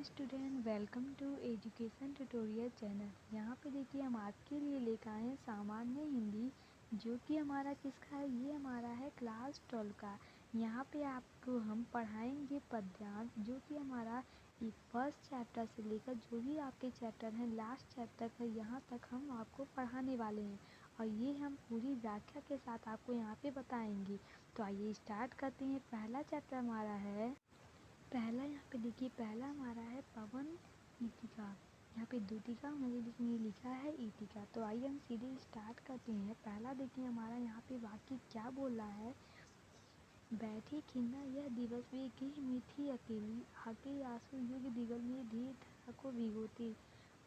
Student, welcome to education tutorial channel. यहाँ पे देखिए हम आपके लिए लेकर आए हैं सामान्य हिंदी, जो कि हमारा किसका है, ये हमारा है क्लास 12 का। यहाँ पे आपको हम पढ़ाएंगे पद्यांश, जो कि हमारा फर्स्ट चैप्टर से लेकर जो भी आपके चैप्टर हैं लास्ट चैप्टर है, यहाँ तक हम आपको पढ़ाने वाले हैं और ये हम पूरी व्याख्या के साथ आपको यहाँ पे बताएंगे। तो आइए स्टार्ट करते हैं। पहला चैप्टर हमारा है, पहला यहाँ पे देखिए, पहला हमारा है पवन ईटिका। यहाँ पे द्वितिका में लिखा है ईटिका। तो आइए हम सीधे स्टार्ट करते हैं। पहला देखिए हमारा यहाँ पे वाक्य क्या बोल रहा है। बैठी खिन्ना यह दिवस में गेह में थी अकेली, आके आंसू युग दिगल में धीर धरा को भिगोती,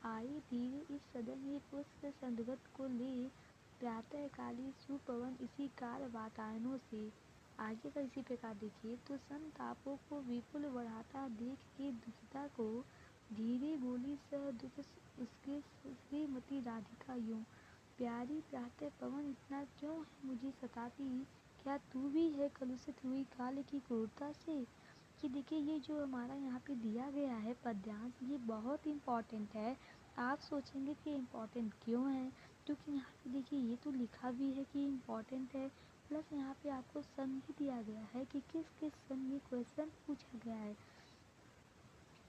आई धीरे इस सदन में पुष्प संदगत को ले, प्रातः काली सुपवन इसी कार वातायनों से। आगे का इसी प्रकार देखिए, तो संतापों को विपुल बढ़ाता देख के दुखिता को, धीरे बोली सह दुख उसके श्रीमती राधिका यूं, प्यारी प्रातः पवन इतना क्यों है मुझे सताती, क्या तू भी है कलुषित हुई काल की क्रूरता से। कि देखिए ये जो हमारा यहाँ पे दिया गया है पद्यांश, ये बहुत इम्पॉर्टेंट है। आप सोचेंगे कि इम्पॉर्टेंट क्यों है, क्योंकि यहाँ पे देखिए ये तो लिखा भी है कि इम्पॉर्टेंट है, प्लस यहाँ पे आपको सन भी दिया गया है कि किस किस सन में क्वेश्चन पूछा गया है।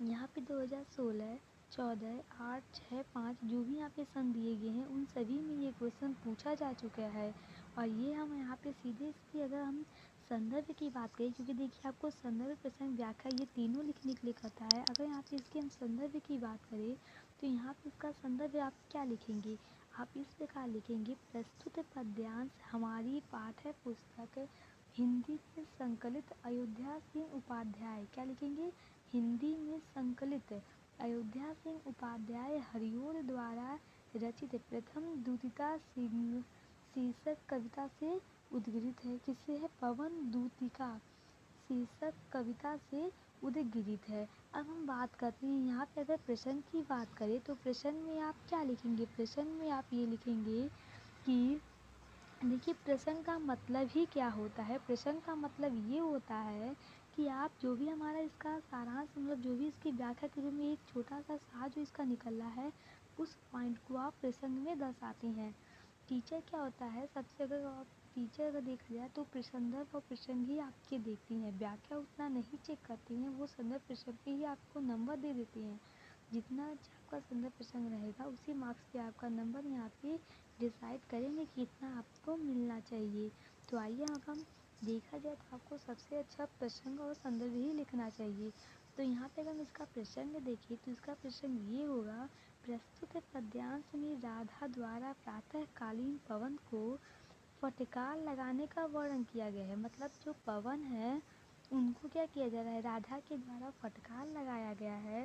यहाँ पे 2016, 14, 8, 6, 5 जो भी यहाँ पे सन दिए गए हैं, उन सभी में ये क्वेश्चन पूछा जा चुका है। और ये हम यहाँ पे सीधे इसकी अगर हम संदर्भ की बात करें, क्योंकि देखिए आपको संदर्भ, प्रसंग, व्याख्या ये तीनों लिखने के लिए कहता है। अगर यहाँ पे इसके हम संदर्भ की बात करें तो यहाँ पे इसका संदर्भ आप क्या लिखेंगे, आप इस प्रकार लिखेंगे। प्रस्तुत पद्यांश हमारी पाठ्य पुस्तक हिंदी में संकलित अयोध्या सिंह उपाध्याय, क्या लिखेंगे, हिंदी में संकलित अयोध्या सिंह उपाध्याय हरिओं द्वारा रचित प्रथम दूतिका शीर्षक कविता से उद्गृहित है। किससे है, पवन दूतिका शीर्षक कविता से उद्गृहित है। अब हम बात करते हैं यहाँ पे, अगर प्रश्न की बात करें तो प्रश्न में आप क्या लिखेंगे। प्रश्न में आप ये लिखेंगे कि देखिए प्रश्न का मतलब ही क्या होता है। प्रश्न का मतलब ये होता है कि आप जो भी हमारा इसका सारांश, मतलब जो भी इसकी व्याख्या के रूप में एक छोटा सा सार जो इसका निकल रहा है, उस पॉइंट को आप प्रश्न में दर्शाते हैं। टीचर क्या होता है, सबसे अगर आप टीचर अगर देखा जाए तो प्रसंदर्भ और प्रसंग ही आपके देखती हैं, व्याख्या उतना नहीं चेक करती हैं। वो संदर्भ प्रसंग पे ही आपको नंबर दे देती हैं। जितना अच्छा आपका संदर्भ प्रसंग रहेगा उसी मार्क्स पे आपका नंबर यहाँ पे डिसाइड करेंगे कि इतना आपको मिलना चाहिए। तो आइए अब हम देखा जाए तो आपको सबसे अच्छा प्रसंग और संदर्भ ही लिखना चाहिए। तो यहाँ पे अगर हम इसका प्रसंग देखिए तो इसका प्रसंग ये होगा, प्रस्तुत पद्यांश में राधा द्वारा प्रातःकालीन पवन को फटकार लगाने का वर्णन किया गया है। मतलब जो पवन है उनको क्या किया जा रहा है, राधा के द्वारा फटकार लगाया गया है।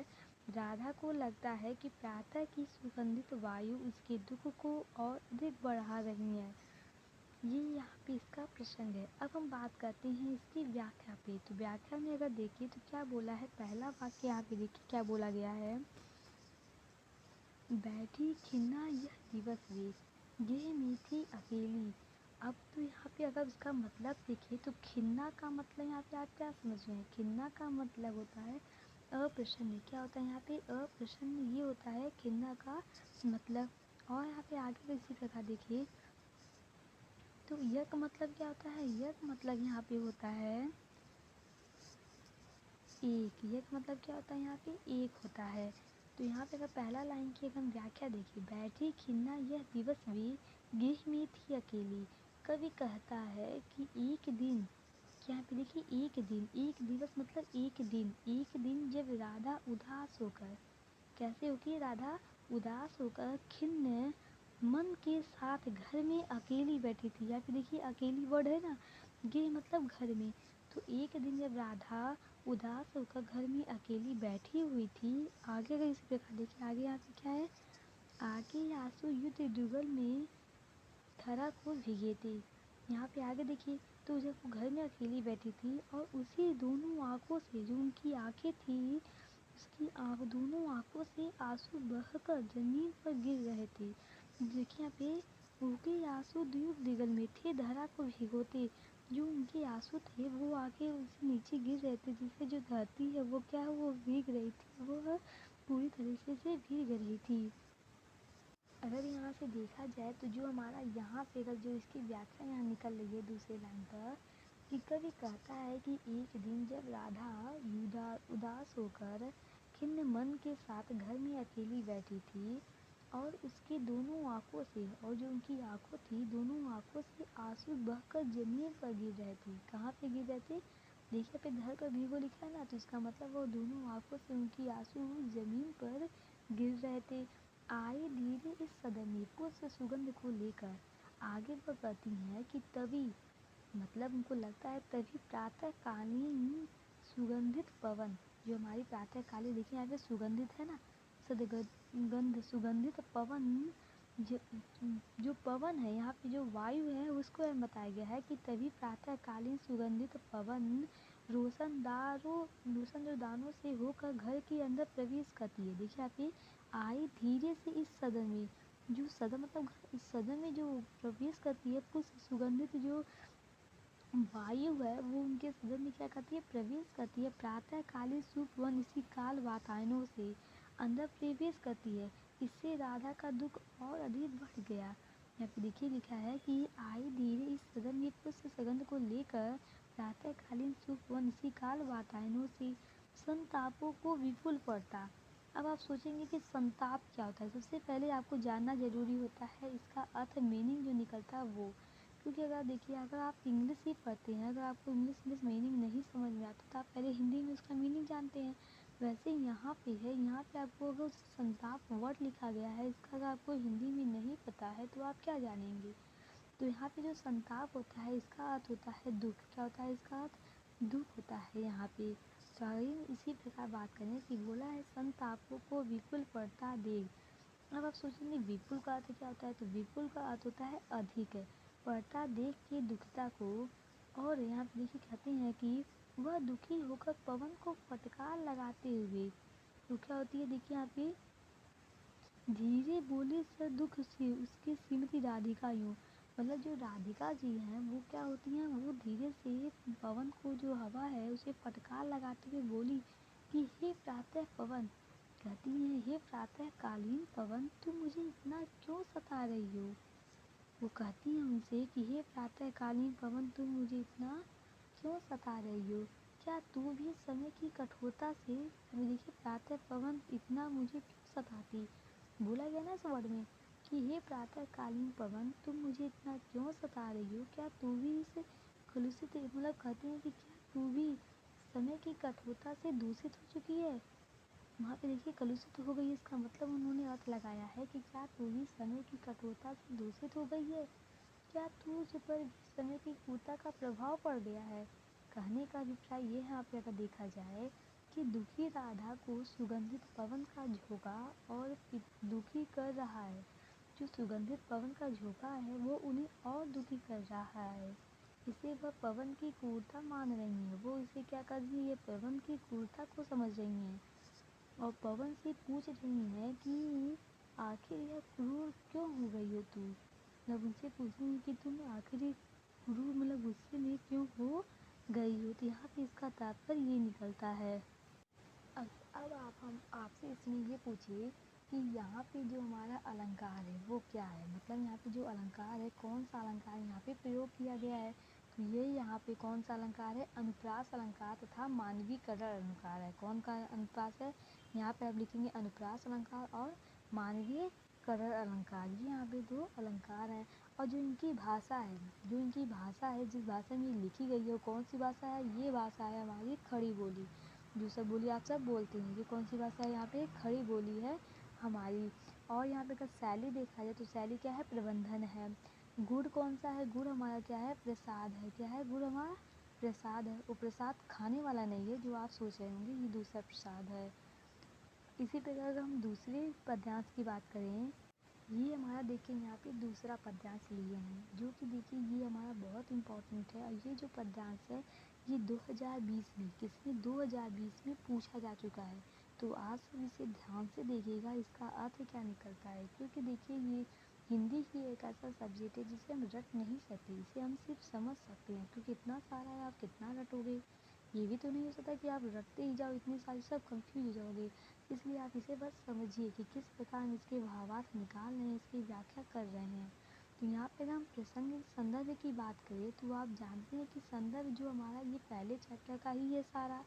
राधा को लगता है कि प्रातः की सुगंधित वायु उसके दुख को और अधिक बढ़ा रही है। ये यहाँ पे इसका प्रसंग है। अब हम बात करते हैं इसकी व्याख्या पे। तो व्याख्या में अगर देखिए तो क्या बोला है, पहला वाक्य यहाँ पे देखिए क्या बोला गया है, बैठी खिन्ना यह दिवस वे, गेह में थी अकेली। अब तो यहाँ पे अगर उसका मतलब देखिए तो खिन्ना का मतलब यहाँ पे आप क्या समझ रहे हैं, खिन्ना का मतलब होता है अप्रसन्न। क्या होता है यहाँ पे, अप्रसन्न ये होता है खिन्ना का मतलब। और यहाँ पे आगे इसी प्रकार देखिए तो यह का मतलब क्या होता है, यह का मतलब यहाँ पे होता है एक। यह का मतलब क्या होता है, यहाँ पे एक होता है। तो यहाँ पे अगर पहला लाइन की अगर हम व्याख्या देखिए, बैठी खिन्ना यह दिवस भी गेह में थी अकेली। कवि कहता है कि एक दिन, यहाँ पे देखिए एक दिन, एक दिवस मतलब एक दिन जब राधा उदास होकर, कैसे होगी राधा, उदास होकर खिन्न मन के साथ घर में अकेली बैठी थी। यहाँ पे देखिए अकेली वर्ड है ना, ये मतलब घर में। तो एक दिन जब राधा उदास होकर घर में अकेली बैठी हुई थी, आगे का इसी प्रकार देखिए, आगे यहाँ पे क्या है, आगे आंसू युद्ध जुगल में धरा को भीगे थे। यहाँ पे आगे देखिए, तो जब वो घर में अकेली बैठी थी और उसी दोनों आँखों से, जो उनकी आँखें थी, उसकी दोनों आँखों से आंसू बहकर जमीन पर गिर रहे थे। देखिए यहाँ पे, उनके आंसू द्यूत दिगल में थे धरा को भिगोते। जो उनके आंसू थे वो आके उससे नीचे गिर रहे थे, जिससे जो धरती है वो क्या है, वो भीग रही थी, वो पूरी तरीके से भीग रही थी। अगर यहाँ से देखा जाए तो जो हमारा यहाँ से अगर जो इसकी व्याख्या यहाँ निकल रही है दूसरे लाइन पर, कि कवि कहता है कि एक दिन जब राधा उदास होकर खिन्न मन के साथ घर में अकेली बैठी थी और उसकी दोनों आँखों से, और जो उनकी आँखों थी दोनों आँखों से आंसू बहकर जमीन पर गिर रहे थे। कहाँ पे गिर रहे थे? देखिए पे घर पर भीगो लिखा है ना, तो इसका मतलब वो दोनों आँखों से उनकी आंसू जमीन पर गिर रहे थे। आए धीरे इस सदन में पुष्प सुगंध को लेकर, आगे वो कहती हैं कि तभी, मतलब उनको लगता है तभी प्रातःकालीन सुगंधित पवन, जो हमारी प्रातःकालीन, देखिए यहाँ पे सुगंधित है ना, सदगंध सुगंधित पवन, जो जो पवन है यहाँ पे जो वायु है उसको बताया गया है कि तभी प्रातःकालीन सुगंधित पवन रोशनदानों से होकर घर के अंदर प्रवेश करती है। देखिए यहाँ पे आई धीरे से इस सदन में, जो सदन मतलब इस सदन में जो प्रवेश करती है, पुष्प सुगंधित जो वायु है वो उनके सदन में क्या करती है? प्रवेश करती है। प्रातःकालीन सुपवन इसी काल वातायनों से अंदर प्रवेश करती है। इससे राधा का दुख और अधिक बढ़ गया। यहाँ पे देखिए लिखा है कि आई धीरे इस सदन में पुष्प सुगंध को लेकर प्रातःकालीन सुपवन इसी काल वातायनों से संतापों को विपुल पड़ता। अब आप सोचेंगे कि संताप क्या होता है। सबसे पहले आपको जानना जरूरी होता है इसका अर्थ, मीनिंग जो निकलता है वो, क्योंकि अगर देखिए अगर आप इंग्लिश ही पढ़ते हैं, अगर आपको इंग्लिश मीनिंग नहीं समझ में आता तो आप पहले हिंदी में उसका मीनिंग जानते हैं। वैसे यहाँ पे है, यहाँ पे आपको अगर संताप वर्ड लिखा गया है, इसका अगर आपको हिंदी में नहीं पता है तो आप क्या जानेंगे। तो यहाँ पे जो संताप होता है इसका अर्थ होता है दुख। क्या होता है इसका अर्थ? दुख होता है यहाँ पे। सॉरी, इसी प्रकार बात करें कि बोला है संतापों को विपुल पड़ता देख। अब आप सोचेंगे विपुल का अर्थ क्या होता है, तो विपुल का अर्थ होता है अधिक है, पड़ता देख के दुखता को। और यहाँ पे देखिए कहते हैं कि वह दुखी होकर पवन को फटकार लगाते हुए, तो क्या होती है देखिए यहाँ पे, धीरे बोले सर दुख से उसके श्रीमती राधिका यूँ, मतलब जो राधिका जी हैं वो क्या होती हैं, वो धीरे से पवन को, जो हवा है उसे फटकार लगाते हुए बोली कि हे प्रातः पवन, कहती हैं हे प्रातःकालीन पवन तुम मुझे इतना क्यों सता रही हो। वो कहती हैं उनसे कि हे प्रातःकालीन पवन तुम मुझे इतना क्यों सता रही हो, क्या तू भी समय की कठोरता से, अभी देखिए प्रातः पवन इतना मुझे क्यों सताती, बोला गया ना इस वर्ड में कि हे प्रातःकालीन पवन तुम मुझे इतना क्यों सता रही हो, क्या तू भी इस कलुषित, मतलब कहती हैं कि क्या तू भी समय की कठोरता से दूषित हो चुकी है। वहाँ पे देखिए कलुषित हो गई, इसका मतलब उन्होंने अर्थ लगाया है कि क्या तू भी समय की कठोरता से दूषित हो गई है, क्या तुझ पर भी समय की क्रूरता का प्रभाव पड़ गया है। कहने का अभिप्राय ये है, आप अगर देखा जाए कि दुखी राधा को सुगंधित पवन का झोंका और दुखी कर रहा है, जो सुगंधित पवन का झोंका है वो उन्हें और दुखी कर रहा है। इसे वह पवन की क्रूरता मान रही है, वो इसे क्या कर रही है, पवन की क्रूरता को समझ रही हैं और पवन से पूछ रही हैं कि आखिर यह क्रूर क्यों हो गई हो तू, मतलब उनसे पूछेंगे कि तुम आखिर क्रूर, मतलब गुस्से में क्यों हो गई हो। तो यहाँ पे इसका तात्पर्य ये निकलता है। अब हम आपसे इसमें ये पूछिए कि यहाँ पे जो हमारा अलंकार है वो क्या है, मतलब यहाँ पे जो अलंकार है कौन सा अलंकार यहाँ पे प्रयोग किया गया है। तो ये यहाँ पे कौन सा अलंकार है, अनुप्रास अलंकार तथा मानवीकरण अलंकार है। कौन का अनुप्रास है, यहाँ पे आप लिखेंगे अनुप्रास अलंकार और मानवीय करण अलंकार, ये यहाँ पे दो अलंकार हैं। और जो इनकी भाषा है, जिस भाषा में लिखी गई है वो कौन सी भाषा है, ये भाषा है हमारी खड़ी बोली, जो सब बोली आप सब बोलते हैं। ये कौन सी भाषा है, यहाँ पे खड़ी बोली है हमारी। और यहाँ पे अगर शैली देखा जाए तो शैली क्या है, प्रबंधन है। गुड़ कौन सा है, गुड़ हमारा क्या है, प्रसाद है। क्या है, गुड़ हमारा प्रसाद है। वो प्रसाद खाने वाला नहीं है जो आप सोच रहे होंगे, ये दूसरा प्रसाद है। इसी प्रकार अगर हम दूसरे पद्यांश की बात करें, ये हमारा देखिए यहाँ पे दूसरा पद्यांश लिए हैं, जो कि देखिए ये हमारा बहुत इम्पोर्टेंट है। और ये जो पद्यांश है ये 2020 में, किसने, 2020 में पूछा जा चुका है। तो आज सब इसे ध्यान से देखिएगा इसका अर्थ क्या निकलता है, क्योंकि देखिए ये हिंदी ही एक ऐसा सब्जेक्ट है जिसे हम रट नहीं सकते, इसे हम सिर्फ समझ सकते हैं, क्योंकि इतना सारा है आप कितना रटोगे। ये भी तो नहीं हो सकता कि आप रटते ही जाओ इतनी सारी, सब कंफ्यूज हो जाओगे। इसलिए आप इसे बस समझिए कि किस प्रकार हम इसके भावार्थ निकाल रहे हैं, इसकी व्याख्या कर रहे हैं। तो यहाँ पे अगर हम प्रसंग संदर्भ की बात करें तो आप जानते हैं कि संदर्भ जो हमारा ये पहले चैप्टर का ही है सारा,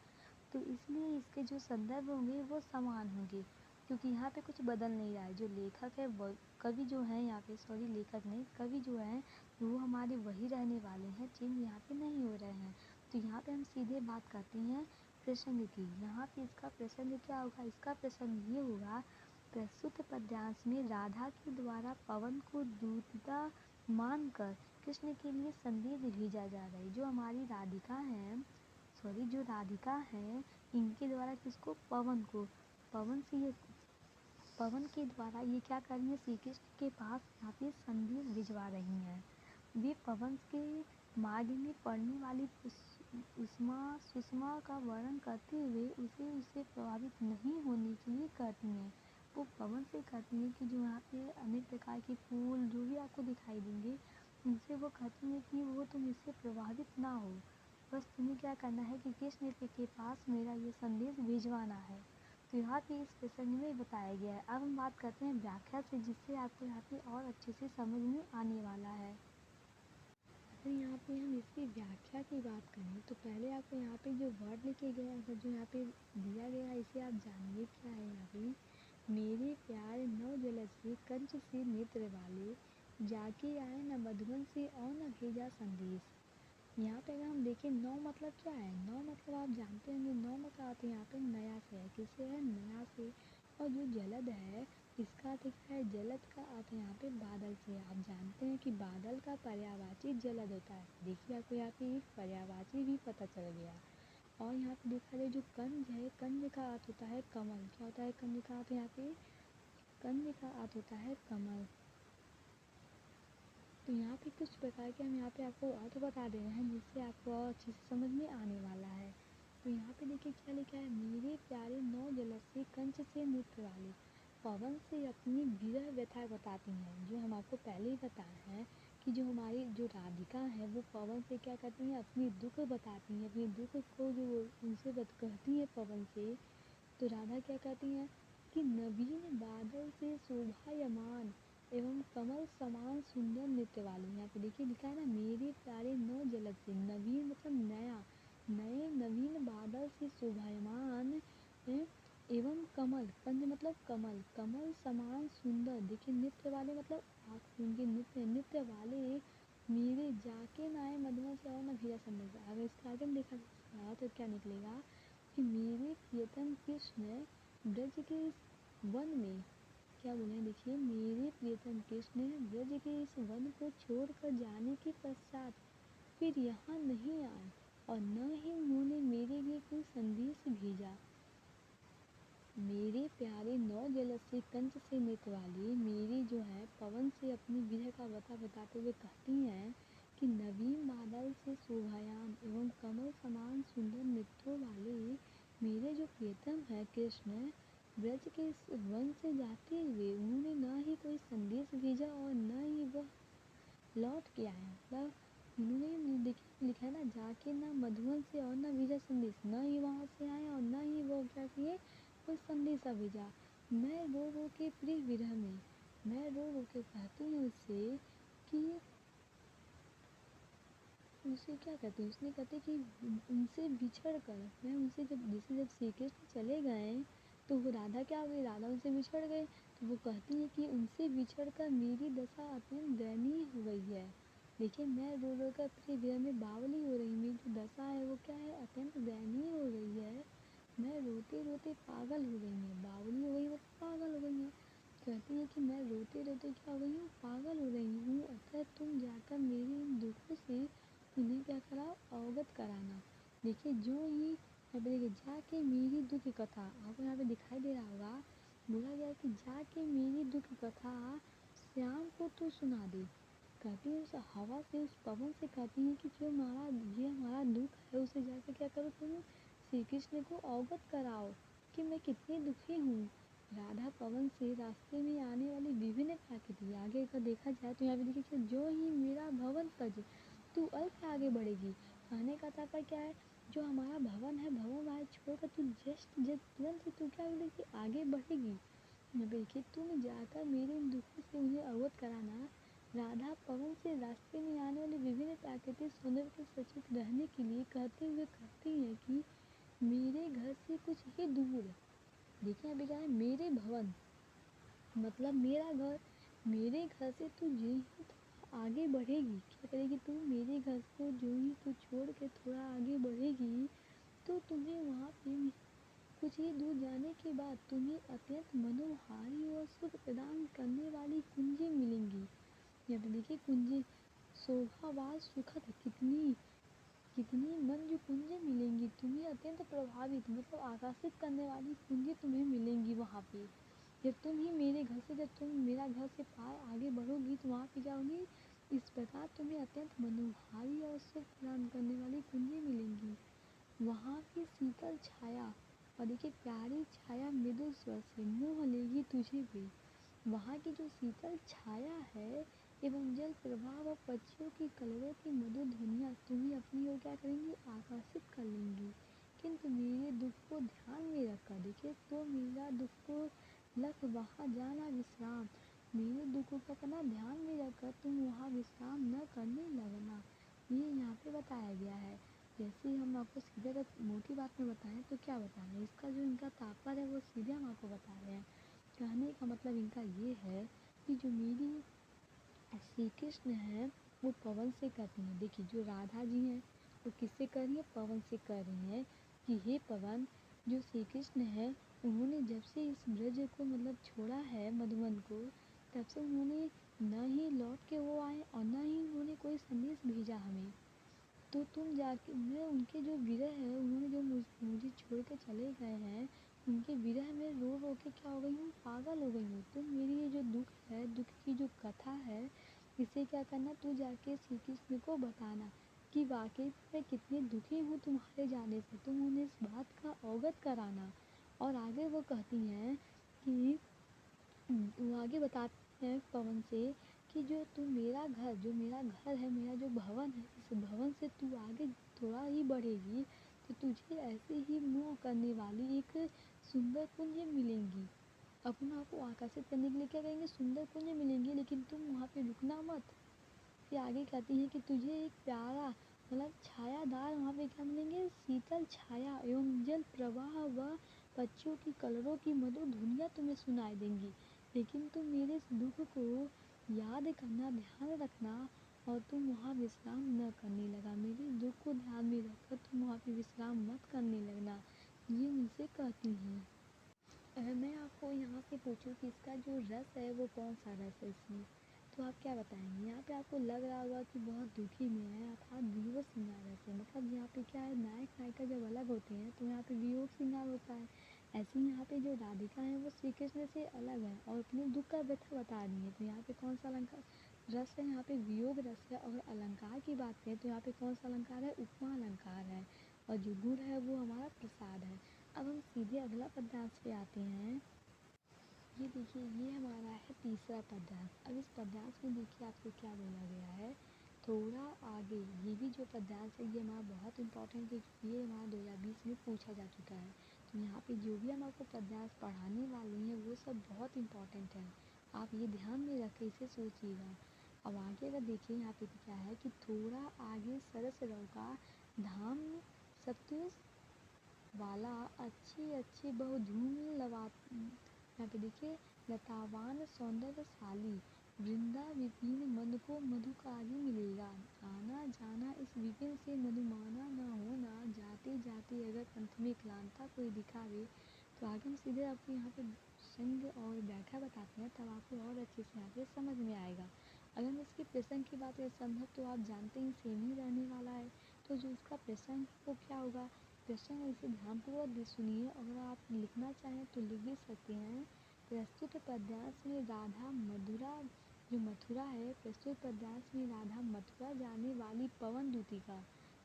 तो इसलिए इसके जो संदर्भ होंगे वो समान होंगे, क्योंकि यहाँ पे कुछ बदल नहीं रहा है। जो लेखक है कवि जो है यहाँ पे, सॉरी लेखक नहीं, कवि जो है वो हमारे वही रहने वाले हैं, चेंज यहाँ पे नहीं हो रहे हैं। तो यहाँ पे हम सीधे बात करते हैं प्रसंग की। यहाँ पे इसका प्रसंग क्या होगा, इसका प्रसंग ये होगा, प्रस्तुत पद्यांश में राधा के द्वारा पवन को दूतता मानकर कृष्ण के लिए संदेश भेजा जा रहा है। जो हमारी राधिका है, सॉरी जो राधिका है, इनके द्वारा किसको, पवन को, पवन से ये पवन के द्वारा ये क्या कर रही है, श्री कृष्ण के पास यहाँ पे संदेश भिजवा रही हैं। वे पवन के मार्ग में पड़ने वाली उष्मा सुषमा का वर्णन करते हुए उसे उससे प्रभावित नहीं होने के लिए कहती हैं। वो पवन से कहती हैं कि जो यहाँ पे अनेक प्रकार के फूल जो भी आपको दिखाई देंगे, उनसे वो कहती हैं कि वो तुम इससे प्रभावित ना हो, बस तुम्हें क्या करना है कि कृष्ण के पास मेरा ये संदेश भिजवाना है। तो यहाँ पे इस प्रसंग में बताया गया है। अब हम बात करते हैं व्याख्या से, जिससे आपको यहाँ पे और अच्छे से समझ में आने वाला है। अगर यहाँ पे हम इसकी व्याख्या की बात करें तो पहले आपको यहाँ पे जो वर्ड लिखे गए हैं, जो यहाँ पे दिया गया है, इसे आप जानिए क्या है। यहाँ पे मेरे प्यार नव जलज से कंच से नेत्र वाले, जाके आए न मधुबन से और न भेजा संदेश। यहाँ पे अगर हम देखें नौ मतलब क्या है, नौ मतलब आप जानते होंगे, नौ मतलब आते हैं यहाँ पे नया से है, किससे है, नया से। और जो जलद है इसका अर्थ क्या है, जलद का अर्थ यहाँ पे बादल से। आप जानते हैं कि बादल का पर्यायवाची जलद होता है। देखिए आपको यहाँ पे एक पर्यायवाची भी पता चल गया। और यहाँ पे देखा जाए जो कंज है, कंज का अर्थ होता है कमल। क्या होता है कंज का अर्थ, यहाँ पे कंज का अर्थ होता है कमल। तो यहाँ पे कुछ प्रकार के हम यहाँ पे आपको अर्थ बता दे रहे हैं, जिससे आपको और अच्छे से समझ में आने वाला है। तो यहाँ पे देखिए क्या लिखा है, मेरे प्यारे नौ जलद से कंच से नृत्य वाले, पवन से अपनी विरह व्यथा बताती हैं। जो हम आपको पहले ही बताए हैं कि जो हमारी जो राधिका है वो पवन से क्या करती हैं, अपनी दुख बताती हैं, अपने दुख को जो उनसे कहती हैं पवन से। तो राधा क्या कहती हैं कि नवीन बादल से शोभायमान एवं कमल समान सुंदर नृत्य वाली। यहाँ पे देखिए लिखा है ना, मेरे प्यारे नौ जलद से, नवीन मतलब नया, नए नवीन बादल से शोभायमान है, एवं कमल, कंज मतलब कमल, कमल समान सुंदर। देखिए नृत्य वाले मतलब आप उनके नृत्य नृत्य वाले, मेरे जाके नाए मधुबन से और न भेजा संदेश। अगर इसका आगे देखा जाए तो क्या निकलेगा कि मेरे प्रियतम कृष्ण ब्रज के इस वन में, क्या बोले हैं देखिए, मेरे प्रियतम कृष्ण ब्रज के इस वन को छोड़कर जाने के पश्चात फिर यहाँ नहीं आए, और न ही उन्होंने मेरे लिए कोई संदेश भेजा। मेरे प्यारे नौ जलद से कंच से नृत्य वाली, मेरी जो है पवन से अपनी विरह का बता बताते हुए कहती हैं कि नवीन बादल से शोभायान एवं कमल समान सुंदर नृत्यों वाले मेरे जो प्रियतम है कृष्ण, ब्रज के इस वन से जाते हुए उन्होंने न ही कोई संदेश भेजा और न ही वह लौट के आए। मतलब उन्होंने देखिए लिखा है ना, जाके ना मधुबन से और ना भेजा संदेश, न ही वहाँ से आए और न ही वो क्या किए कोई संदेशा भेजा। मैं रो रो के प्रिय विरह में, मैं रो रो के कहती हूँ उससे कि उसे क्या कहती है, उसने कहते कि उनसे बिछड़ कर मैं उनसे, जब श्री कृष्ण चले गए तो वो राधा क्या हो गई, राधा उनसे बिछड़ गए। तो वो कहती है कि उनसे बिछड़ कर मेरी दशा अत्यंत दयनीय हो गई है। देखिए मैं रो रो कर अपने विरह में बावली हो रही, मेरी जो दशा है वो क्या है, अत्यंत दयनीय हो गई है। मैं रोते रोते पागल हो गई है, बावली हो गई मतलब पागल हो गई है। कहती है कि मैं रोते रोते क्या हो गई हूँ, पागल हो रही हूँ, अतः तुम जाकर मेरे इन दुखों से उन्हें क्या कराओ, अवगत कराना। देखिए जो ही यहाँ पे देखिए, जाके मेरी दुख कथा, आपको यहाँ पे दिखाई दे रहा होगा, बोला गया कि जाके मेरी दुख कथा श्याम को तू सुना दे। कहती है उस हवा से, उस पवन से कहती है कि जो हमारा ये हमारा दुख है उसे जाके क्या करो तुम श्री कृष्ण को अवगत कराओ कि मैं कितनी दुखी हूँ। राधा पवन से रास्ते में आने वाली विभिन्न प्राकृति, आगे का देखा जाए तो यहाँ पे देखिए, जो ही मेरा भवन तज, तू अल्प आगे बढ़ेगी। कहने का तात्पर्य क्या है, जो हमारा भवन है, भवन हमारे छोड़कर तू जस्ट जस्ट तुरंत से तू क्या बोले कि आगे बढ़ेगी। देखिए तुम जाकर मेरे इन दुखों से उन्हें अवगत कराना। राधा पवन से रास्ते में आने वाले विभिन्न प्राकृतिक सौंदर्य के सचेत रहने के लिए कहते हुए कहती हैं कि मेरे घर से कुछ ही दूर, देखिए अभी क्या है, मेरे भवन मतलब मेरा घर, मेरे घर से तू जो ही थोड़ा आगे बढ़ेगी, क्या करेगी तू, मेरे घर को जो ही तू छोड़ के थोड़ा आगे बढ़ेगी तो तुम्हें वहाँ पे कुछ ही दूर जाने के बाद तुम्हें अत्यंत मनोहारी और सुख प्रदान करने वाली कुंजी मिलेंगी। यहाँ पे देखिए कुंजी शोभावान सुखद, कितनी कितनी मन जो कुंजी मिलेंगी तुम्हें, अत्यंत प्रभावित मतलब आकर्षित करने वाली कुंजी तुम्हें मिलेंगी वहाँ पे। जब तुम ही मेरे घर से, जब तुम मेरा घर से पार आगे बढ़ोगी तो वहाँ पे क्या होगी, इस प्रकार तुम्हें अत्यंत मनोहारी और सुख प्रदान करने वाली कुंजी मिलेंगी। वहाँ की शीतल छाया, और देखिए प्यारी छाया मृदु स्वर से मोह लेगी तुझे भी। वहाँ की जो शीतल छाया है एवं जल प्रवाह व पक्षियों की कलरव की मधुर ध्वनियाँ तुम्हें अपनी ओर क्या करेंगी, आकर्षित कर लेंगी। किंतु मेरे दुख को ध्यान में रखकर, देखिए तो मेरा दुख को लख वहाँ जाना विश्राम, मेरे दुखों का करना ध्यान में रखकर तुम वहाँ विश्राम न करने लगना, ये यहाँ पे बताया गया है। जैसे ही हम आपको सीधे अगर मोटी बात में बताएं तो क्या बता रहे हैं, इसका जो इनका तात्पर्य है वो सीधे हम आपको बता रहे हैं। कहने का मतलब इनका ये है कि जो मेरी श्री कृष्ण है वो पवन से कहती हैं। देखिए जो राधा जी हैं वो किससे कर रही है, पवन से कर रही हैं कि हे पवन, जो श्री कृष्ण है उन्होंने जब से इस ब्रज को मतलब छोड़ा है मधुवन को, तब से उन्होंने न ही लौट के वो आए और न ही उन्होंने कोई संदेश भेजा हमें। तो तुम जाके, मैं उनके जो विरह है, उन्होंने जो मुझे छोड़ के चले गए हैं, उनके विरह में रो रो के क्या हो गई हूँ, पागल हो गई हूँ। तुम मेरी ये जो दुख है, दुख की जो कथा है, इसे क्या करना, तू जाके श्री कृष्ण को बताना कि वाकई मैं कितनी दुखी हूँ तुम्हारे जाने से, तुम उन्हें इस बात का अवगत कराना। और आगे वो कहती हैं कि वो आगे बताते हैं पवन से कि जो तू मेरा घर, जो मेरा घर है, मेरा जो भवन है, इस भवन से तू आगे थोड़ा ही बढ़ेगी तो तुझे ऐसे ही मोह करने वाली एक सुंदर कुंज मिलेंगी। अपने आप को आकर्षित करने के लिए क्या करेंगे, सुंदर कुंज मिलेंगी, लेकिन तुम वहाँ पे रुकना मत। फिर आगे कहती है कि तुझे एक प्यारा मतलब छायादार वहाँ पे क्या मिलेंगे, शीतल छाया एवं जल प्रवाह व पक्षियों की कलरों की मधुर धुनियाँ तुम्हें सुनाई देंगी। लेकिन तुम मेरे इस दुख को याद करना, ध्यान रखना, और तुम वहाँ विश्राम न करने लगा, मेरे दुख को ध्यान में रखकर तुम वहाँ पे विश्राम मत करने लगना, ये उनसे कहती हैं। अगर मैं आपको यहाँ से पूछूं कि इसका जो रस है वो कौन सा रस है इसमें, तो आप क्या बताएंगे। यहाँ पे आपको लग रहा होगा कि बहुत दुखी में है, अर्थात वियोग श्रृंगार रस है। मतलब यहाँ पे क्या है, नायक नायिका जब अलग होते हैं तो यहाँ पे वियोग श्रृंगार होता है। ऐसे ही यहाँ पे जो राधिका है वो श्री कृष्ण से अलग है और अपने दुख का व्यथा बता रही है, तो यहाँ पे कौन सा अलंकार रस है, यहाँ पे वियोग रस है। और अलंकार की बात करें तो यहाँ पे कौन सा अलंकार है, उपमा अलंकार है, और जो गुण है वो हमारा प्रसाद है। अब हम सीधे अगला पद्यांश पे आते हैं। ये देखिए ये हमारा है तीसरा पद्यांश। अब इस पद्यांश में देखिए आपसे क्या बोला गया है, थोड़ा आगे। ये भी जो पद्यांश है ये हमारा बहुत इंपॉर्टेंट है, ये हमारा 2020 में पूछा जा चुका है। तो यहाँ पे जो भी हम आपको पद्यांश पढ़ाने वाले हैं वो सब बहुत इंपॉर्टेंट है, आप ये ध्यान में रखें, इसे सोचिएगा। अब आगे अगर देखिए यहाँ पे क्या है कि थोड़ा आगे सरस रौका धाम सत्य वाला अच्छी अच्छी बहुधूम लवा, यहाँ पे देखिए लतावान सौंदर्यशाली वृंदा विपिन मन को मधुकारी मिलेगा। आना जाना इस विपिन से मधुमाना न होना, जाते जाते अगर पंथ में क्लांता कोई दिखावे। तो आगे हम सीधे आपको यहाँ पे संग और व्याख्या बताते हैं, तब आपको और अच्छे से यहाँ पे समझ में आएगा। अगर हम इसके प्रसंग की बात करें, संदर्भ तो आप जानते ही सेम ही रहने वाला है। तो जो इसका प्रसंग वो क्या होगा, प्रसंग इसे ध्यानपूर्वक सुनिए। अगर आप लिखना चाहें तो लिख भी सकते हैं। प्रस्तुत पद्यांश में राधा मधुरा, जो मथुरा है, प्रस्तुत पद्यांश में राधा मथुरा जाने वाली पवन दूतिका,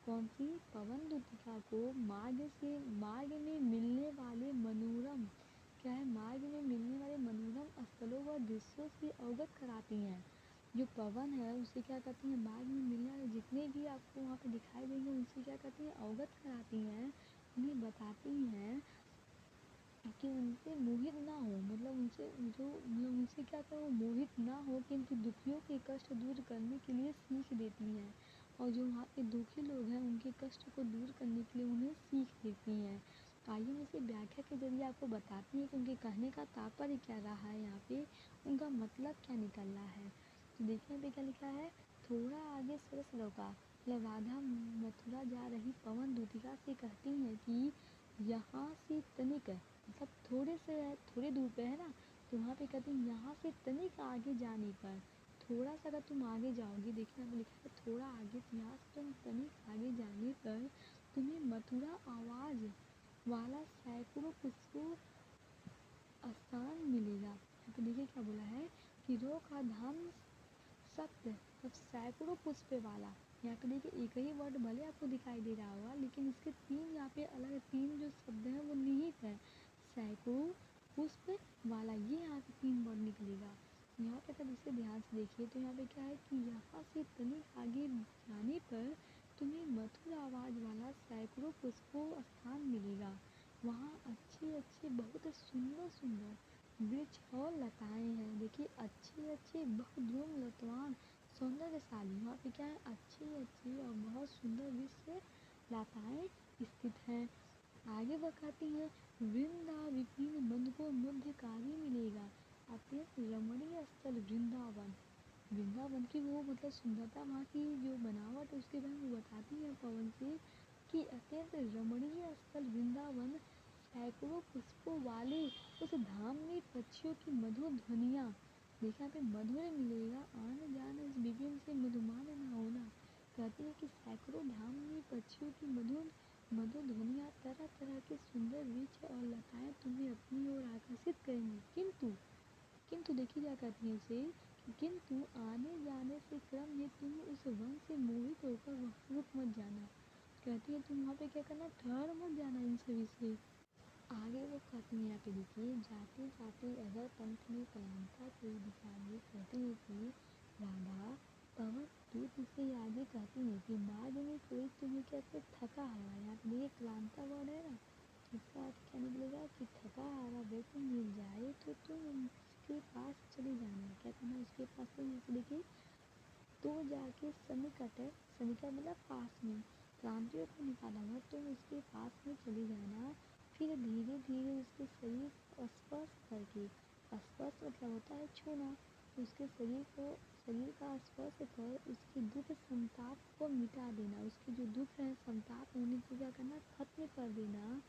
कौन सी पवन दूतिका को मार्ग में मिलने वाले मनोरम, क्या है, मार्ग में मिलने वाले मनोरम स्थलों व दृश्यों से अवगत कराती हैं। जो पवन है उसे क्या कहती हैं, मार्ग में मिलने वाले जितने भी आपको वहाँ पे दिखाई देंगे उनसे क्या कहती हैं, अवगत कराती हैं, उन्हें बताती हैं कि उनसे मोहित ना हो, मतलब उनसे जो मतलब उनसे क्या करो, मोहित ना हो, किंतु दुखियों के कष्ट दूर करने के लिए सीख देती हैं। और जो वहाँ पे दुखी लोग हैं उनके कष्ट को दूर करने के लिए उन्हें सीख देती हैं। आइए हम इसे व्याख्या के जरिए आपको बताती हैं कि उनके कहने का तात्पर्य क्या रहा है, यहाँ पे उनका मतलब क्या निकल रहा है। तो देखिए यहाँ पे क्या लिखा है, थोड़ा आगे सरस लौका, मतलब राधा मथुरा जा रही पवन दूतिका से कहती हैं कि यहाँ से तनिक, मतलब थोड़े से थोड़े दूर पे है ना, तो वहाँ पे कहते हैं यहाँ से तनिक आगे जाने पर, थोड़ा सा अगर तुम आगे जाओगे, देखिए यहाँ पे लिखा है थोड़ा आगे, तो यहाँ से तुम तनिक आगे जाने पर तुम्हें मथुरा आवाज वाला सैकड़ों पुष्पों स्थान मिलेगा। यहाँ पे देखिए क्या बोला है कि रो का धाम सख्त, मतलब सैकड़ों पुष्प वाला। यहाँ पे देखिए एक ही वर्ड भले आपको दिखाई दे रहा होगा, लेकिन इसके तीन यहाँ पे अलग तीन जो शब्द हैं वो निहित है। सैकड़ों पुष्प वाला, ये यहाँ पे तीन वर्ड निकलेगा। यहाँ पे अगर इसे ध्यान से देखिए तो यहाँ पे क्या है कि यहाँ से तनिक आगे जाने पर तुम्हें मधुर आवाज वाला सैकड़ों पुष्पों स्थान मिलेगा। वहाँ अच्छे अच्छे बहुत सुंदर सुंदर वृक्ष और लताएं हैं। देखिए अच्छे अच्छे बहुद्रुम लतावान सौंदर्यशाली, वहाँ पे क्या है, अच्छे अच्छे और बहुत सुंदर वृक्ष लताएं स्थित हैं। आगे बताती हैं वृंदाविपीन मन को मुग्धकारी मिलेगा, अत्यंत रमणीय स्थल वृंदावन। वृंदावन की वो मतलब सुंदरता, वहाँ की जो बनावट है उसके बारे में बताती है पवन से कि अत्यंत रमणीय स्थल वृंदावन, सैकड़ों पुष्पों वाले उस धाम में पक्षियों की मधुर ध्वनियाँ, देखिए यहाँ पे मधुर मिलेगा, आने जाने इस विपिन से मधुमान न होना। कहती है कि सैकड़ों धाम में पक्षियों की मधुर मधुर ध्वनियाँ, तरह तरह के सुंदर वृक्ष और लताएं तुम्हें अपनी ओर आकर्षित करेंगी। किंतु देखिए क्या कहती है इसे, किंतु आने जाने से क्रम में तुम उस वन से मोहित होकर वहाँ रुक मत जाना। कहती है तुम वहाँ पे क्या करना, ठहर मत जाना इन सभी से। आगे वो कहती है यहाँ पे देखिए, जाते जाते अगर पंथ में क्लांता कोई दिखाई, कहती है कि राधा पवन दूत से आगे कहती है कि मार्ग में कोई तुम्हें कैसे थका हारा, यहाँ पे देखिए क्लांता वर्ड है ना, इसका अर्थ क्या निकलेगा कि थका हारा व्यक्ति मिल जाए तो तुम उसके पास चले जाना। क्या करना, उसके पास तो यहाँ पे देखिए तो जाके सन्निकट है, सन्निकट मतलब पास में, क्रांतियों को निकाला हुआ, तुम उसके पास में चले जाना। फिर धीरे धीरे उसके शरीर को स्पर्श करके, स्पर्श मतलब होता है छूना, उसके शरीर का स्पर्श कर उसके दुख संताप को मिटा देना, उसके जो दुख है संताप होने को क्या करना, खत्म कर देना।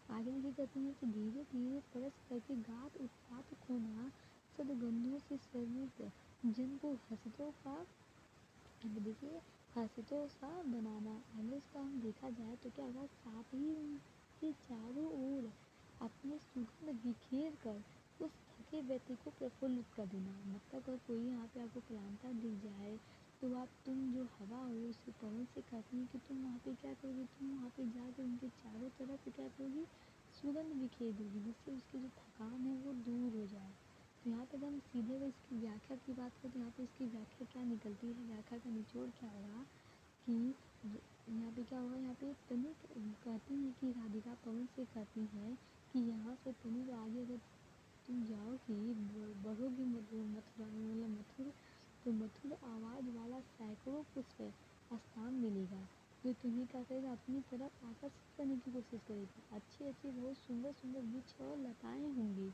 आगे देखिए कहती है कि धीरे धीरे परस करके गात उत्पात खोना, सदगंधों से शरीर जन को हंसतों का, देखिए हंसतों सा बनाना। अगर इसका हम देखा जाए तो क्या होगा, साथ ही उनके चारों ओर अपने सुगंध बिखेर कर उस थके व्यक्ति को प्रफुल्लित कर देना। मतलब अगर कोई यहाँ पे आपको क्लांता दिख जाए तो आप, तुम जो हवा हो उसे पवन से कहती है कि तुम वहाँ पे क्या करोगी, तुम वहाँ पे जाकर उनके चारों तरफ क्या करोगी, सुगंध बिखेर दोगी, जिससे उसकी जो थकान है वो दूर हो जाए। तो यहाँ पे अगर हम सीधे अगर इसकी व्याख्या की बात करें तो यहाँ पे इसकी व्याख्या क्या निकलती है, व्याख्या का निचोड़ क्या होगा कि यहाँ पे क्या होगा, यहाँ पे तनिक कहती है कि राधिका पवन से कहती है कि यहाँ से तनिक आगे अगर तुम जाओगी, बढ़ोगी मथुरा में, मतलब मथुर, तो मधुर आवाज़ वाला सैकड़ों पुष्प स्थान मिलेगा जो तुम्हें क्या करेगा, अपनी तरफ आकर्षित करने की कोशिश करेगी। अच्छे अच्छे बहुत सुंदर सुंदर वृक्ष और लताएं होंगी,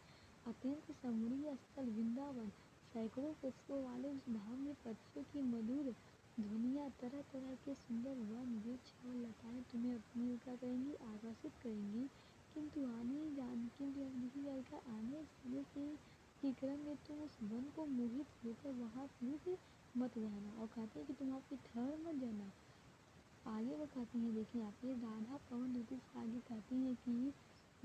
अत्यंत रमणीय स्थल वृंदावन, सैकड़ों पुष्पों वाले उस धाम में पक्षियों की मधुर ध्वनियाँ, तरह तरह के सुंदर वन वृक्ष और लताएं तुम्हें अपनी ओर क्या करेंगी, आकर्षित करेंगी। किंतु आने से कि क्रम में तुम उस वन को मोहित होकर वहाँ रुक मत जाना, और कहते हैं कि तुम आपकी ठहर मत जाना। आगे वो कहती हैं, देखिए यहाँ पे राधा पवन दूती से आगे कहती हैं कि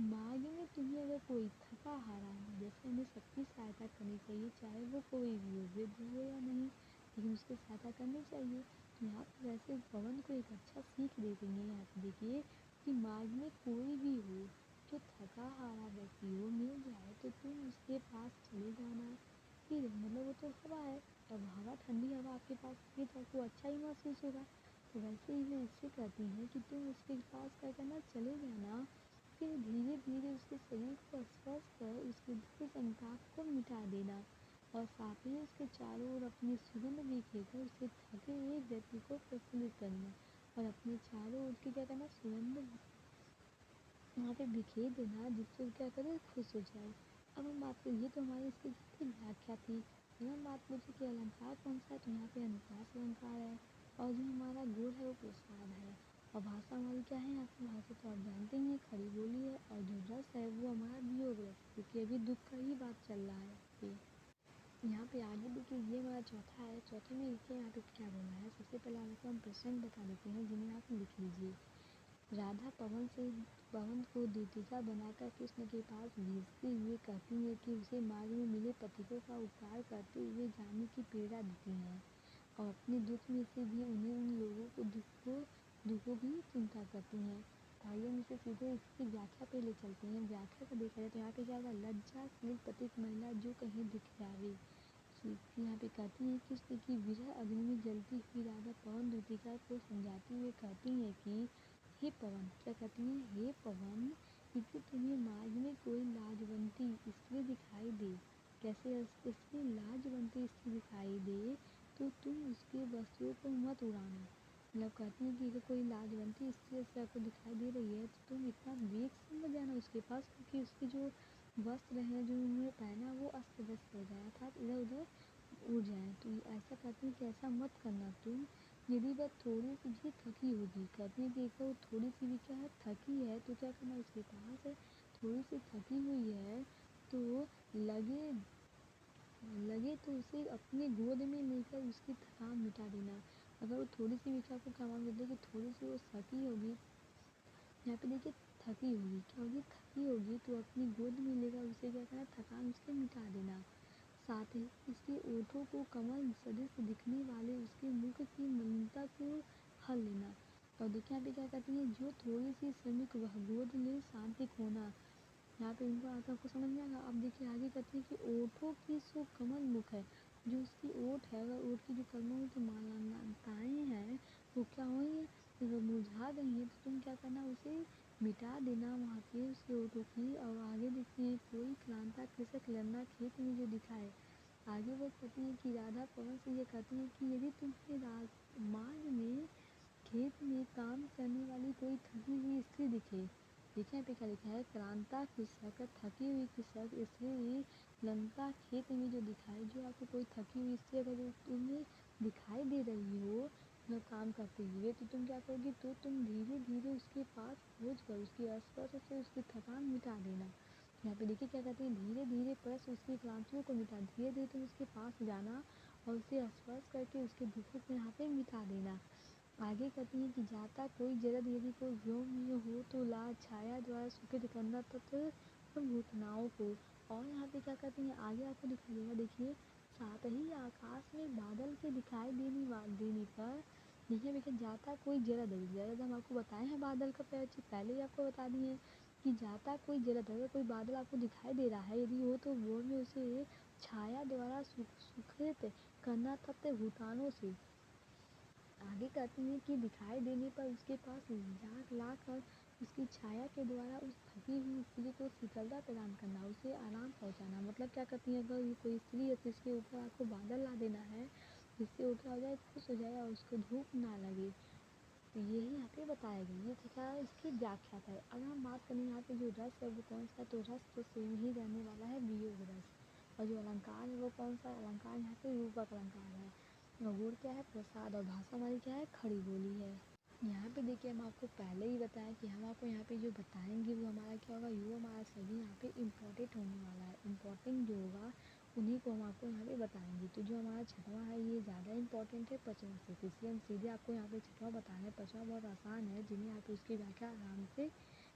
मार्ग में तुम्हें अगर कोई थका हारा है, जैसे हमें सबकी सहायता करनी चाहिए, चाहे वो कोई भी हो, वृद्ध हो या नहीं, लेकिन उसकी सहायता करनी चाहिए। तो यहाँ पर वैसे पवन को एक अच्छा सीख दे रही है। यहाँ पे देखिए कि मार्ग में कोई भी हो जो थका हारा व्यक्ति हो, मिल जाए तो तुम उसके पास चले जाना। फिर मतलब वो तो हवा है, अब हवा ठंडी हवा आपके पास आएगी तो आपको अच्छा ही महसूस होगा। तो वैसे ही वो इससे कहती हैं कि तुम उसके पास क्या करना, चले जाना, फिर धीरे धीरे उसके शरीर को स्पर्श कर उसके दुख संताप को मिटा देना और साथ ही उसके चारों ओर अपनी सुगंध बिखेरकर उसके थके हुए व्यक्ति को प्रफुल्लित करना और अपने चारों ओर की क्या करना, सुगंध वहाँ पे बिखेर देना जिससे वो क्या करे, खुश हो जाए। अब हम बात करें, ये तो हमारी इसकी की व्याख्या थी। अगर हम बात करें कि अलंकार कौन सा है, तो यहाँ पे अनुप्रास अलंकार है और जो हमारा गुण है वो प्रसाद है। और भाषा हमारी क्या है, यहाँ की भाषा तो आप जानते ही हैं, खड़ी बोली है। और जो रस है वो हमारा वियोग रस, क्योंकि अभी दुख का ही बात चल रहा है। यहाँ पे आगे देखिए, ये हमारा चौथा है। चौथे में देखिए यहाँ पे क्या बोला है। सबसे पहले आपको हम प्रश्न बता देते हैं जिन्हें आप लिख लीजिए। राधा पवन को दीपिका बनाकर कृष्ण के पास भेजते हुए कहती है कि उसे मार्ग में मिले पथिकों का उपकार करते हुए जाने की प्रेरणा देती हैं और अपने दुख में से भी उन्हें उन लोगों को दुखों की चिंता करती हैं। तो आइए हम इसे सीधे इसकी व्याख्या पे ले चलते हैं। व्याख्या का देखा जाए तो यहाँ पे क्या होगा, लज्जाशील पतित महिला जो कहीं दिख जावे। यहाँ पे कहती है कि कृष्ण की विरह अग्नि में जलती हुई राधा पवन दीपिका को समझाती हुए कहती है कि हे पवन, क्या कहती है, हे पवन, यदि तुम्हें मार्ग में कोई लाजवंती स्त्री दिखाई दे, कैसे स्त्री, लाजवंती स्त्री दिखाई दे तो तुम उसके वस्त्रों को मत उड़ाना। मतलब कहती है कि अगर कोई लाजवंती स्त्री ऐसे आपको दिखाई दे रही है तो तुम इतना वेग से मत जाना उसके पास, क्योंकि उसकी जो वस्त्र हैं जो उन्होंने पहना वो अस्त व्यस्त हो जाए अर्थात इधर उधर उड़ जाए। तो ऐसा कहती है कि ऐसा मत करना तुम। यदि वह थोड़ी सी भी थकी होगी, कहती है कि अगर वो थोड़ी सी भी क्या है, थकी है, तो क्या करना, उसके पास है थोड़ी सी थकी हुई है तो लगे लगे तो उसे अपने गोद में लेकर उसकी थकान मिटा देना। अगर वो थोड़ी सी भी क्या, आपको क्या मान लेते कि थोड़ी सी वो थकी होगी, यहाँ पे देखिए थकी होगी, क्या होगी, थकी होगी, तो अपनी गोद में लेकर उसे क्या करना, थकान उसके मिटा देना। साथ ही उसके ओठों को कमल सदृश दिखने वाले उसके मुख की मलिनता को हल लेना। और देखिए यहाँ पे क्या कहती है, जो थोड़ी सी श्रमिक वह गोद ले शांति खोना। यहाँ पे इनको आता आपको समझ में आएगा। अब देखिए आगे कहती है कि ओठों की जो कमल मुख है, जो उसकी ओठ है, वह ओठ की जो कमल की मालाताएँ हैं वो क्या हुई है, वो मुरझा गई है, तो तुम क्या करना, उसे मिटा देना वहाँ पे उसके ओठों की। और आगे देखिए, कोई क्लांता कृषक लड़ना खेत में जो दिखाए। आगे वो कहती है कि राधा पवन से ये कहती है कि यदि तुम्हें मार्ग में खेत में काम करने वाली कोई थकी हुई स्त्री दिखे। देखिए यहाँ पे क्या लिखा है, क्रांता कृषक, थकी हुई कृषक स्त्री लंका खेत में जो दिखाई, जो आपको कोई थकी हुई स्त्री अगर तुम्हें दिखाई दे रही हो मतलब काम करते हुए, तो तुम क्या करोगी, तो तुम धीरे धीरे उसके पास पहुँच कर उसके स्पर्श से उसकी थकान मिटा देना। यहाँ पे देखिए क्या कहते हैं, धीरे धीरे स्पर्श उसकी क्लांतियों को मिटा, धीरे धीरे तुम उसके पास जाना और उसे स्पर्श करके उसके दुखों को यहाँ पे मिटा देना। आगे कहती है कि जाता कोई जरद, यदि कोई व्योम में हो तो लाज छाया द्वारा सुकृत करना तथा भूतनाओं को। और यहाँ पे क्या कहती है, आगे आपको दिखाई देगा, देखिए, साथ ही आकाश में बादल के दिखाई देने पर देखिए जाता कोई जरद, जरद हम आपको बताए हैं बादल का परिचय पहले ही आपको बता दिए कि जाता कोई जरद, अगर कोई बादल आपको दिखाई दे रहा है यदि हो, तो वो में उसे छाया द्वारा सुकृत करना तथा भूतानों से। आगे कहती हैं कि दिखाई देने पर उसके पास झाँक ला कर उसकी छाया के द्वारा उस थकी हुई स्त्री को शीतलता प्रदान करना, उसे आराम पहुंचाना। मतलब क्या कहती है, अगर कोई स्त्री है तो इसके ऊपर आपको बादल ला देना है जिससे वो क्या हो जाए, खुश हो जाए और उसको धूप ना लगे। तो यही यहाँ पे बताया गया, ये था इसकी व्याख्या है। अगर हम बात करें यहाँ पे जो रस है वो कौन सा है, तो रस तो सेम ही रहने वाला है, वियोग रस। और जो अलंकार है वो कौन सा है, अलंकार यहाँ पे रूपक अलंकार है। और गुण क्या है, प्रसाद। और भाषा हमारी क्या है, खड़ी बोली है। यहाँ पे देखिए हम आपको पहले ही बताया कि हम आपको यहाँ पे जो बताएंगे वो हमारा क्या होगा, ये हमारा सभी यहाँ पे इम्पोर्टेंट होने वाला है। इम्पोर्टेंट जो होगा उन्हीं को हम आपको यहाँ पे बताएंगे। तो जो हमारा छठवां है ये ज़्यादा इम्पोर्टेंट है पाँचवां से, तो इसलिए हम सीधे आपको यहाँ पे छठवां बता रहे हैं। पाँचवां बहुत आसान है, जिन्हें आप उसकी व्याख्या आराम से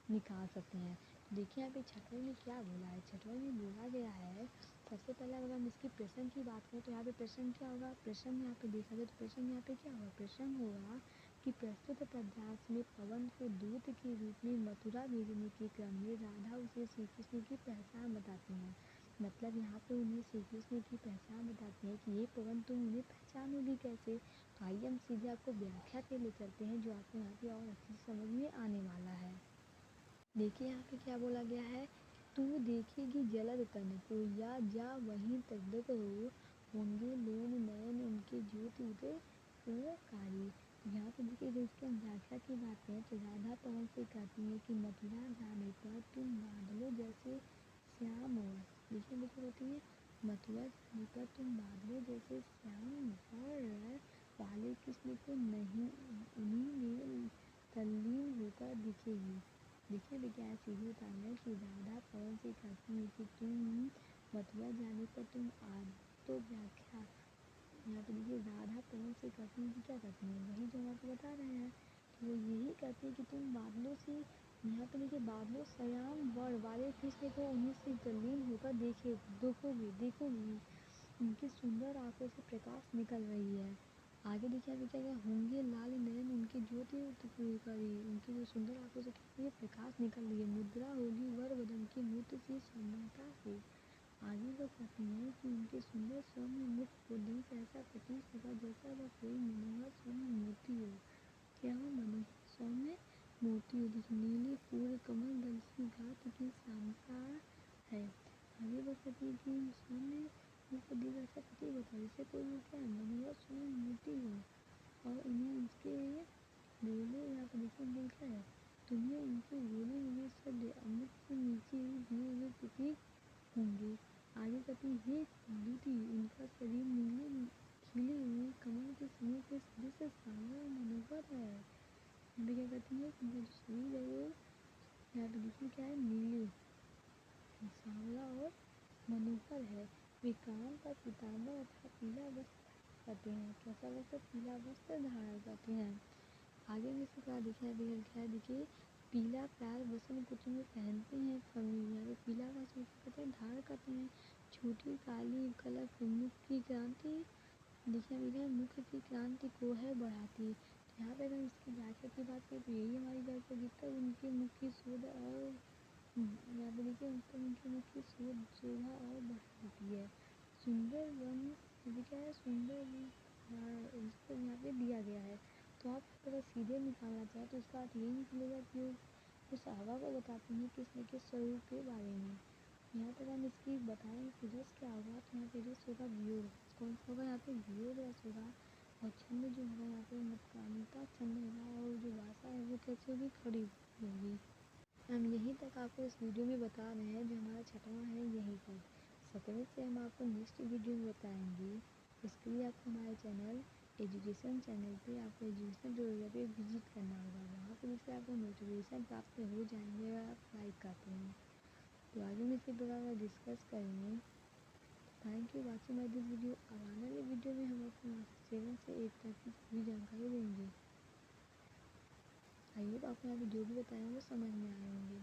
निकाल सकते हैं। देखिए यहाँ पे छठवें में क्या बोला है, छठवें में बोला गया है, सबसे पहले अगर हम इसकी प्रश्न की बात करें तो यहाँ पे प्रश्न क्या होगा, प्रश्न यहाँ पे देखा जाए तो प्रश्न यहाँ पे क्या होगा, प्रश्न होगा कि प्रस्तुत पद्यांश में पवन को दूत के रूप में मथुरा भेजने के क्रम में राधा उसे श्री कृष्ण की पहचान बताती हैं। मतलब यहाँ पे उन्हें श्री कृष्ण की पहचान बताते हैं कि ये पवन तुम उन्हें पहचानोगी कैसे। तो आइए हम सीधे आपको व्याख्या पे ले चलते हैं जो आपको यहाँ पे और अच्छी समझ में आने वाला है। देखिए यहाँ पे क्या बोला गया है, तू देखेगी जलद तन को या जा वहीं तक हो, होंगे लोन नयन उनके ज्योति उदय कारी। यहाँ पे देखिए जो इसके हम व्याख्या की बात करें तो राधा पवन से कहती है कि मथुरा जाने पर तुम बादलों जैसे श्याम हो। देखिए देखिए कहती है मथुरा जाने पर तुम बादलों जैसे श्याम और वाले कृष्ण को नहीं उन्हीं में तल्लीन होकर दिखेगी। देखिए विज्ञान सीधे उतारना है कि राधा पवन से कहती है कि तुम मथुरा जाने पर तुम तो व्याख्या यहाँ पे देखिए राधा पवन से कहती है कि क्या कहती है, वही जो हम आपको बता रहे हैं कि वो यही कहती है कि तुम बादलों से यहाँ पे देखिए बादलों श्याम वर वाले कृष्ण को उन्हीं से तल्लीन होकर देखोगे उनकी सुंदर आंखों से प्रकाश निकल रही है। आगे देखिए अभी क्या होंगे लाल नयन उनकी ज्योति करी, उनकी जो सुंदर आंखों से क्या प्रकाश निकल रही है। मुद्रा होगी वर वदन की मूर्ति से सौम्यता से। आगे वो कहती है कि उनके सुंदर सौम्य मुख को दिन से ऐसा प्रतीत होगा जैसा वह कोई मनोहर सौम्य मूर्ति हो। क्या हो मनोहर सौम्य मूर्ति हो। देखिए नीली पूर्ण कमल दल की घात की शांता है। आगे वो कहती है कि सौम्य मुख को दिन ऐसा प्रतीत होता है जैसे कोई वो क्या है मनोहर सौम्य मूर्ति हो। और उन्हें उसके बोले यहाँ पे देखिए बोल क्या है, तुम्हें उनके बोले हुए शब्द अमृत से नीचे दिए हुए प्रतीक होंगे। आगे कहती है द्युति उनका शरीर नीले खिले हुए कमल के समूह के सदृश सांवला और मनोहर है। अभी क्या कहती है उनका जो शरीर है वो यहाँ पे देखिए क्या है नीले सांवला और मनोहर है। वे कान पर पीताम्बर अथवा पीला वस्त्र करते हैं। कैसा वस्त्र, पीला वस्त्र धारण करते हैं। आगे में इसके बाद देखिए पीला प्राय वसंत कुछ में पहनते हैं। यहाँ पीला वस्त्र कहते हैं धारण करते हैं। छोटी काली कलक मुख की क्रांति देखिए अभी मुख की क्रांति को है बढ़ाती है। तो यहाँ पे अगर इसकी व्याख्या की बात करें तो यही हमारी व्याख्या अधिकतर उनके मुख की शोध और यहाँ पे देखिए उनके मुख की शोभा और बढ़ाती है। सुंदर वन अभी क्या है सुंदर इसको यहाँ पे दिया गया है। तो आप अगर सीधे निकालना चाहें तो इसका अर्थ यही निकलेगा कि उस हवा को बताती है कृष्ण के स्वरूप के बारे में। यहाँ पर हम इसकी बताएंगे कि रस क्या होगा तो यहाँ पे रस होगा वियोग। कौन सा होगा यहाँ पे वियोग रस होगा। और छंद जो होगा यहाँ पे मतकामिता छंद होगा। और जो भाषा है वो कैसे होगी खड़ी होगी। हम यहीं तक आपको इस वीडियो में बता रहे हैं जो हमारा छठवां है यहीं तक। सत्रहवें से हम आपको नेक्स्ट वीडियो में बताएंगे। इसके लिए आपको हमारे चैनल एजुकेशन चैनल पे आपको एजुकेशन ट्यूटोरियल पे विजिट करना होगा। वहाँ पर इससे आपको नोटिफिकेशन प्राप्त हो जाएंगे अगर आप लाइक करते हैं। तो आगे में इसके द्वारा डिस्कस करेंगे। Thank you watching my this video. अब आने वाले वीडियो में हम आपको 7 से 8 तक की पूरी जानकारी देंगे। आई होप आपको यहाँ पे जो भी बताएंगे वो समझ में आए होंगे।